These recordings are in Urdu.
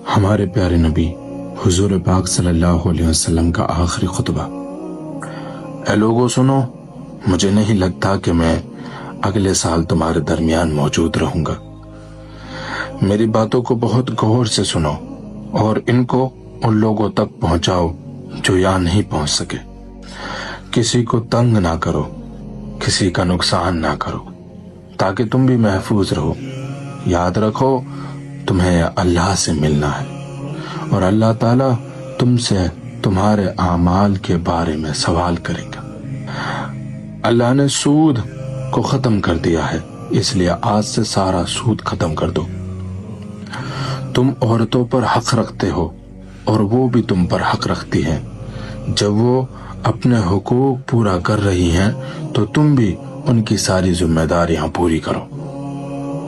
ہمارے پیارے نبی حضور پاک صلی اللہ علیہ وسلم کا آخری خطبہ۔ اے لوگو سنو، مجھے نہیں لگتا کہ میں اگلے سال تمہارے درمیان موجود رہوں گا۔ میری باتوں کو بہت غور سے سنو اور ان کو ان لوگوں تک پہنچاؤ جو یہاں نہیں پہنچ سکے۔ کسی کو تنگ نہ کرو، کسی کا نقصان نہ کرو، تاکہ تم بھی محفوظ رہو۔ یاد رکھو تمہیں اللہ سے ملنا ہے اور اللہ تعالیٰ تم سے تمہارے اعمال کے بارے میں سوال کرے گا۔ اللہ نے سود کو ختم کر دیا ہے، اس لیے آج سے سارا سود ختم کر دو۔ تم عورتوں پر حق رکھتے ہو اور وہ بھی تم پر حق رکھتی ہیں۔ جب وہ اپنے حقوق پورا کر رہی ہیں تو تم بھی ان کی ساری ذمہ داریاں پوری کرو۔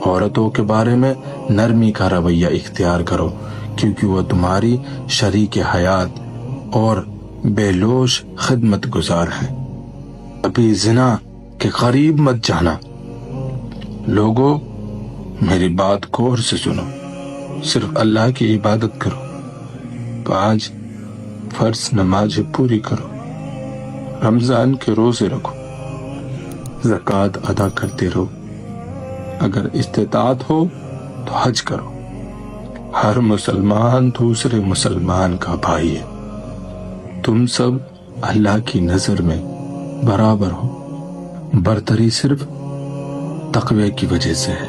عورتوں کے بارے میں نرمی کا رویہ اختیار کرو، کیونکہ وہ تمہاری شریک حیات اور بے لوث خدمت گزار ہیں۔ ابھی زنا کے قریب مت جانا۔ لوگو میری بات غور سے سنو، صرف اللہ کی عبادت کرو، 5 فرض نمازیں پوری کرو، رمضان کے روزے رکھو، زکوٰۃ ادا کرتے رہو، اگر استطاعت ہو تو حج کرو۔ ہر مسلمان دوسرے مسلمان کا بھائی ہے۔ تم سب اللہ کی نظر میں برابر ہو، برتری صرف تقوی کی وجہ سے ہے۔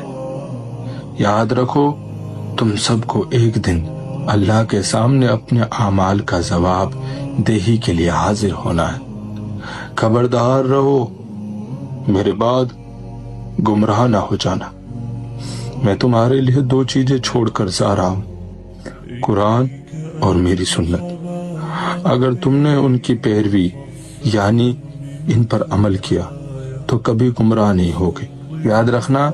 یاد رکھو تم سب کو ایک دن اللہ کے سامنے اپنے اعمال کا جواب دہی کے لیے حاضر ہونا ہے۔ خبردار رہو، میرے بعد گمراہ نہ ہو جانا۔ میں تمہارے لیے 2 چیزیں چھوڑ کر جا رہا ہوں، قرآن اور میری سنت۔ اگر تم نے ان کی پیروی یعنی ان پر عمل کیا تو کبھی گمراہ نہیں ہوگے۔ یاد رکھنا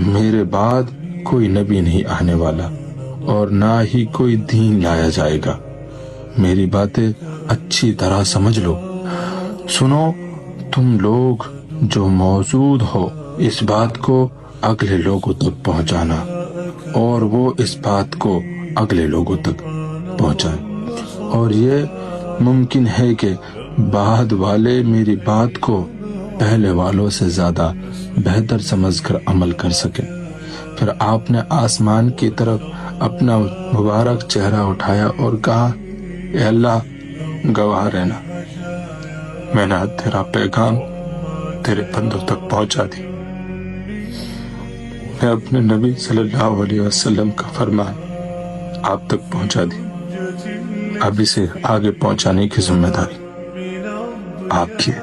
میرے بعد کوئی نبی نہیں آنے والا اور نہ ہی کوئی دین لایا جائے گا۔ میری باتیں اچھی طرح سمجھ لو۔ سنو تم لوگ جو موجود ہو، اس بات کو اگلے لوگوں تک پہنچانا اور وہ اس بات کو اگلے لوگوں تک پہنچائیں، اور یہ ممکن ہے کہ بعد والے میری بات کو پہلے والوں سے زیادہ بہتر سمجھ کر عمل کر سکیں۔ پھر آپ نے آسمان کی طرف اپنا مبارک چہرہ اٹھایا اور کہا، اے اللہ گواہ رہنا، میں نے تیرا پیغام تیرے بندوں تک پہنچا دی۔ میں اپنے نبی صلی اللہ علیہ وسلم کا فرمان آپ تک پہنچا دی۔ اب اسے آگے پہنچانے کی ذمہ داری آپ کی ہے۔